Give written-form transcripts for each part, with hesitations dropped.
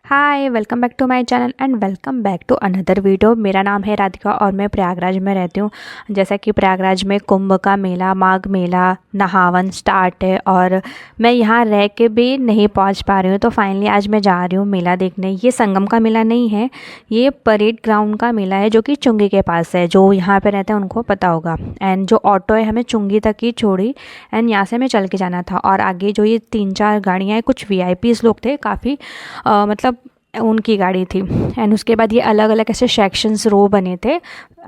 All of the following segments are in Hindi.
Hi, welcome back to my channel and welcome back to another video. मेरा नाम है राधिका और मैं प्रयागराज में रहती हूँ। जैसा कि प्रयागराज में कुंभ का मेला, माघ मेला, नहावन स्टार्ट है और मैं यहाँ रह के भी नहीं पहुँच पा रही हूँ, तो फाइनली आज मैं जा रही हूँ मेला देखने। ये संगम का मेला नहीं है, ये परेड ग्राउंड का मेला है जो कि चुंगी के पास है। जो यहाँ पे रहते हैं उनको पता होगा। एंड जो ऑटो है हमें चुंगी तक ही छोड़ी एंड यहाँ से हमें चल के जाना था। और आगे जो ये 3-4 गाड़ियाँ हैं, कुछ वीआईपीज़ लोग थे, काफ़ी मतलब उनकी गाड़ी थी। एंड उसके बाद ये अलग अलग ऐसे सेक्शंस रो बने थे,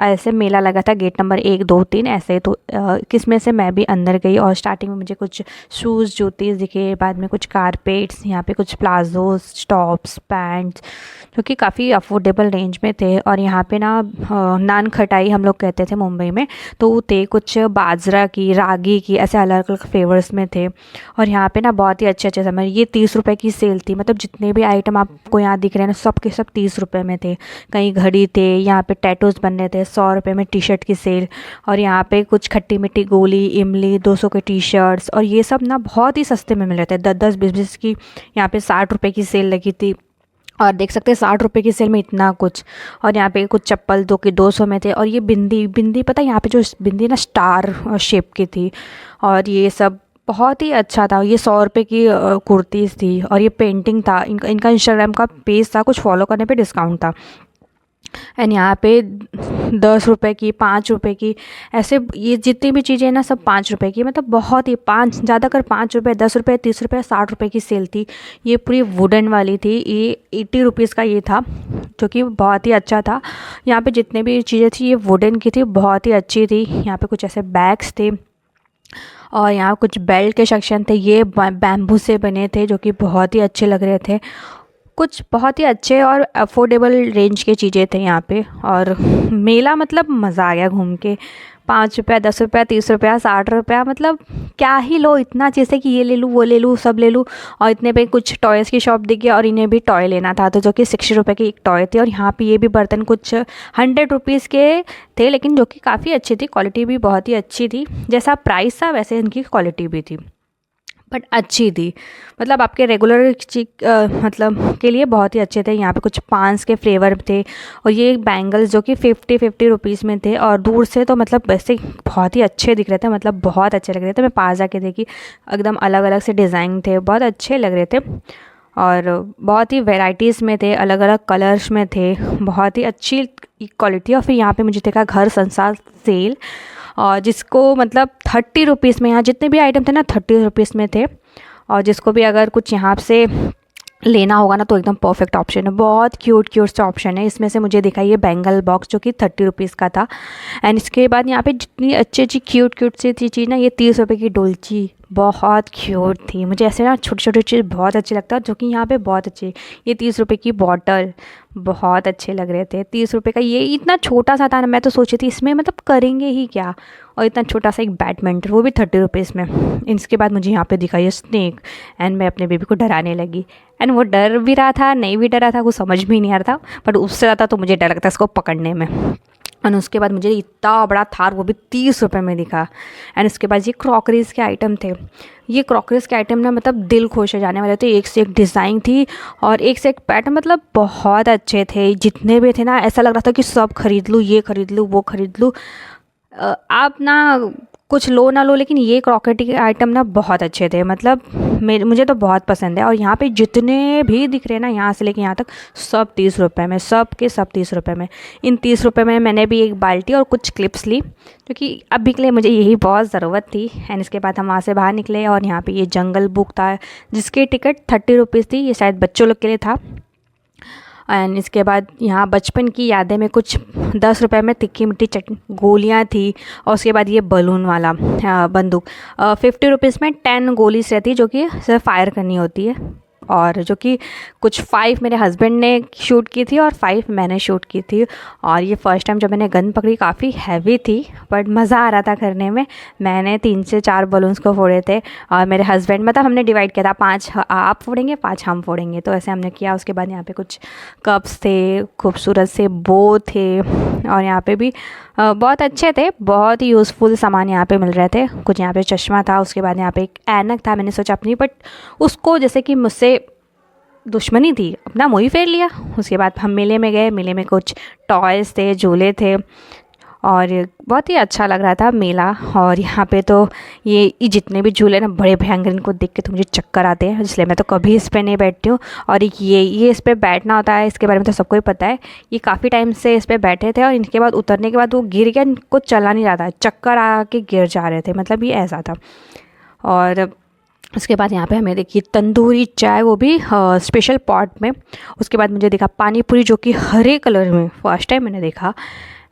ऐसे मेला लगा था। गेट नंबर 1, 2, 3 ऐसे। तो किसमें से मैं भी अंदर गई और स्टार्टिंग में मुझे कुछ शूज़, जूतीज़ दिखे, बाद में कुछ कारपेट्स, यहाँ पे कुछ प्लाजोस, टॉप्स, पैंट्स जो कि काफ़ी अफोर्डेबल रेंज में थे। और यहाँ पे ना नान खटाई हम लोग कहते थे मुंबई में, तो वो थे कुछ बाजरा की, रागी की, ऐसे अलग अलग फ्लेवर्स में थे। और यहाँ पे ना बहुत ही अच्छे अच्छे सामान, ये 30 रुपये की सेल थी। मतलब जितने भी आइटम आपको यहाँ दिख रहे हैं ना, सब के सब 30 रुपये में थे। कहीं घड़ी थे, यहाँ पे टैटूज़ बन रहे थे, 100 रुपये में टी शर्ट की सेल। और यहाँ पे कुछ खट्टी मिट्टी गोली, इमली, 200 के टी शर्ट्स, और ये सब ना बहुत ही सस्ते में मिल रहे थे। 10-10, 20-20 की यहाँ पे 60 रुपये की सेल लगी थी। और देख सकते हैं 60 रुपये की सेल में इतना कुछ। और यहाँ पे कुछ चप्पल दो के 200 में थे। और ये बिंदी बिंदी पता है, यहाँ पे जो बिंदी ना स्टार शेप की थी। और ये सब बहुत ही अच्छा था। ये 100 रुपये की कुर्तीज़ थी। और ये पेंटिंग था। इनका इंस्टाग्राम का पेज था, कुछ फॉलो करने पे डिस्काउंट था। एंड यहाँ पे 10 रुपये की, 5 रुपये की, ऐसे ये जितनी भी चीज़ें ना सब 5 रुपये की। मतलब बहुत ही पाँच, ज़्यादातर 5 रुपये, 10 रुपये, 30 रुपये, 60 रुपये की सेल थी। ये पूरी वुडन वाली थी। ये 80 रुपीज़ का ये था, जो कि बहुत ही अच्छा था। यहाँ पे जितने भी चीज़ें थी ये वुडन की थी, बहुत ही अच्छी थी। यहाँ पे कुछ ऐसे बैग्स थे और यहाँ कुछ बेल्ट के सेक्शन थे, ये बैम्बू से बने थे, जो कि बहुत ही अच्छे लग रहे थे। कुछ बहुत ही अच्छे और अफोर्डेबल रेंज की चीज़ें थे यहाँ पे। और मेला मतलब मज़ा आ गया घूम के। 5 रुपया, 10 रुपया, 30 रुपया, 60 रुपया, मतलब क्या ही लो। इतना जैसे कि ये ले लूँ, वो ले लूँ, सब ले लूँ। और इतने पे कुछ टॉयज़ की शॉप दिखी और इन्हें भी टॉय लेना था, तो जो कि 60 रुपये की एक टॉय थी। और यहाँ पे ये भी बर्तन कुछ 100 रुपीज़ के थे, लेकिन जो कि काफ़ी अच्छी थी, क्वालिटी भी बहुत ही अच्छी थी। जैसा प्राइस था वैसे इनकी क्वालिटी भी थी, बट अच्छी थी। मतलब आपके रेगुलर मतलब के लिए बहुत ही अच्छे थे। यहाँ पे कुछ पान्स के फ्लेवर थे। और ये बैंगल्स जो कि 50-50 रुपीज़ में थे। और दूर से तो मतलब वैसे बहुत ही अच्छे दिख रहे थे, मतलब बहुत अच्छे लग रहे थे। मैं पास जाके देखी, एकदम अलग अलग से डिज़ाइन थे, बहुत अच्छे लग रहे थे। और बहुत ही वेराइटीज़ में थे, अलग अलग कलर्स में थे, बहुत ही अच्छी क्वालिटी। और फिर यहाँ पे मुझे देखा घर संसार सेल, और जिसको मतलब 30 रुपीज़ में, यहाँ जितने भी आइटम थे ना 30 रुपीज़ में थे। और जिसको भी अगर कुछ यहाँ से लेना होगा ना, तो एकदम परफेक्ट ऑप्शन है। बहुत क्यूट क्यूट सा ऑप्शन है। इसमें से मुझे दिखा ये बैंगल बॉक्स, जो कि 30 रुपीज़ का था। एंड इसके बाद यहाँ पे जितनी अच्छी अच्छी क्यूट क्यूट सी थी चीज़ ना, ये 30 रुपये की डोलची बहुत क्यूट थी। मुझे ऐसे ना छोटी छोटी चीज़ बहुत अच्छी लगता है, जो कि यहाँ पे बहुत अच्छी। ये 30 रुपये की बॉटल बहुत अच्छे लग रहे थे। 30 रुपये का ये इतना छोटा सा था ना, मैं तो सोची थी इसमें मतलब करेंगे ही क्या। और इतना छोटा सा एक बैडमिंटन, वो भी 30 रुपीज़ में। इसके बाद मुझे यहाँ पे दिखा ये स्नेक, एंड मैं अपने बेबी को डराने लगी। एंड वो डर भी रहा था, नहीं भी डरा था, कुछ समझ भी नहीं आ रहा था। बट उससे ज़्यादा तो मुझे डर लगता है इसको पकड़ने में। एंड उसके बाद मुझे इतना बड़ा थार, वो भी 30 रुपये में दिखा। एंड उसके बाद ये क्रॉकरीज़ के आइटम थे। ये क्रॉकरीज़ के आइटम ना मतलब दिल खुश हो जाने वाले थे। एक से एक डिज़ाइन थी और एक से एक पैटर्न, मतलब बहुत अच्छे थे। जितने भी थे ना, ऐसा लग रहा था कि सब खरीद लूँ, ये खरीद लूँ, वो खरीद लूँ। आप ना कुछ लो ना लो, लेकिन ये क्रॉकरी के आइटम ना बहुत अच्छे थे। मतलब मुझे तो बहुत पसंद है। और यहाँ पे जितने भी दिख रहे हैं ना, यहाँ से लेके यहाँ तक, सब 30 रुपये में, सब के सब 30 रुपये में। इन 30 रुपये में मैंने भी एक बाल्टी और कुछ क्लिप्स ली, क्योंकि अभी के लिए मुझे यही बहुत ज़रूरत थी। एंड इसके बाद हम वहाँ से बाहर निकले और यहाँ पे ये जंगल बुक था, जिसकी टिकट 30 रुपीज़ थी। ये शायद बच्चों लोग के लिए था। एंड इसके बाद यहाँ बचपन की यादें में कुछ 10 रुपये में तिक्की मिट्टी चटनी गोलियाँ थी। और उसके बाद ये बलून वाला बंदूक, 50 रुपीज़ में 10 गोलीज रहती है, जो कि सिर्फ फायर करनी होती है। और जो कि कुछ 5 मेरे हस्बैंड ने शूट की थी और 5 मैंने शूट की थी। और ये फ़र्स्ट टाइम जब मैंने गन पकड़ी, काफ़ी हैवी थी, बट मज़ा आ रहा था करने में। मैंने 3 से 4 बलून्स को फोड़े थे और मेरे हस्बैंड, मतलब हमने डिवाइड किया था, 5 आप फोड़ेंगे, 5 हम फोड़ेंगे, तो ऐसे हमने किया। उसके बाद यहाँ पे कुछ कप्स थे, खूबसूरत से बो थे। और यहाँ पे भी बहुत अच्छे थे, बहुत ही यूज़फुल सामान यहाँ पे मिल रहे थे। कुछ यहाँ पे चश्मा था। उसके बाद यहाँ पे एक ऐनक था, मैंने सोचा अपनी, बट उसको जैसे कि मुझसे दुश्मनी थी, अपना मुँह ही फेर लिया। उसके बाद हम मेले में गए, मेले में कुछ टॉयज़ थे, झूले थे और बहुत ही अच्छा लग रहा था मेला। और यहाँ पे तो ये जितने भी झूले ना बड़े भयंकर, इनको देख के तो मुझे चक्कर आते हैं, इसलिए मैं तो कभी इस पे नहीं बैठती हूँ। और ये इस पे बैठना होता है, इसके बारे में तो सबको ही पता है। ये काफ़ी टाइम से इस पे बैठे थे और इनके बाद उतरने के बाद वो गिर गया, इनको चला नहीं रहा था, चक्कर आ के गिर जा रहे थे, मतलब ये ऐसा था। और उसके बाद यहाँ पे हमें देखिए तंदूरी चाय, वो भी स्पेशल पॉट में। उसके बाद मुझे देखा पानी पूरी, जो कि हरे कलर में फर्स्ट टाइम मैंने देखा।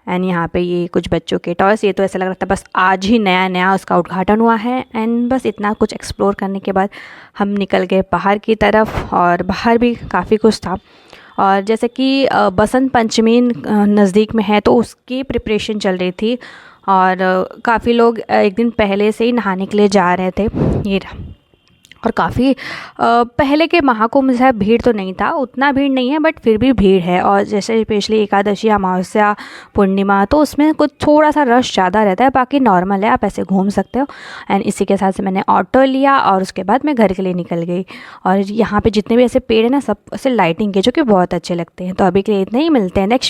एंड यहाँ पे ये कुछ बच्चों के टॉयस, ये तो ऐसा लग रहा था बस आज ही नया नया उसका उद्घाटन हुआ है। एंड बस इतना कुछ एक्सप्लोर करने के बाद हम निकल गए बाहर की तरफ, और बाहर भी काफ़ी कुछ था। और जैसे कि बसंत पंचमी नज़दीक में है, तो उसकी प्रिपरेशन चल रही थी और काफ़ी लोग एक दिन पहले से ही नहाने के लिए जा रहे थे। ये और काफ़ी पहले के महाकुंभ से भीड़ तो नहीं था, उतना भीड़ नहीं है, बट फिर भी भीड़ है। और जैसे स्पेशली एकादशी, अमावस्या, पूर्णिमा, तो उसमें कुछ थोड़ा सा रश ज़्यादा रहता है, बाकी नॉर्मल है, आप ऐसे घूम सकते हो। एंड इसी के साथ से मैंने ऑटो लिया और उसके बाद मैं घर के लिए निकल गई। और यहाँ पे जितने भी ऐसे पेड़ हैं ना, सब ऐसे लाइटिंग के, जो कि बहुत अच्छे लगते हैं। तो अभी के लिए इतने ही, मिलते हैं नेक्स्ट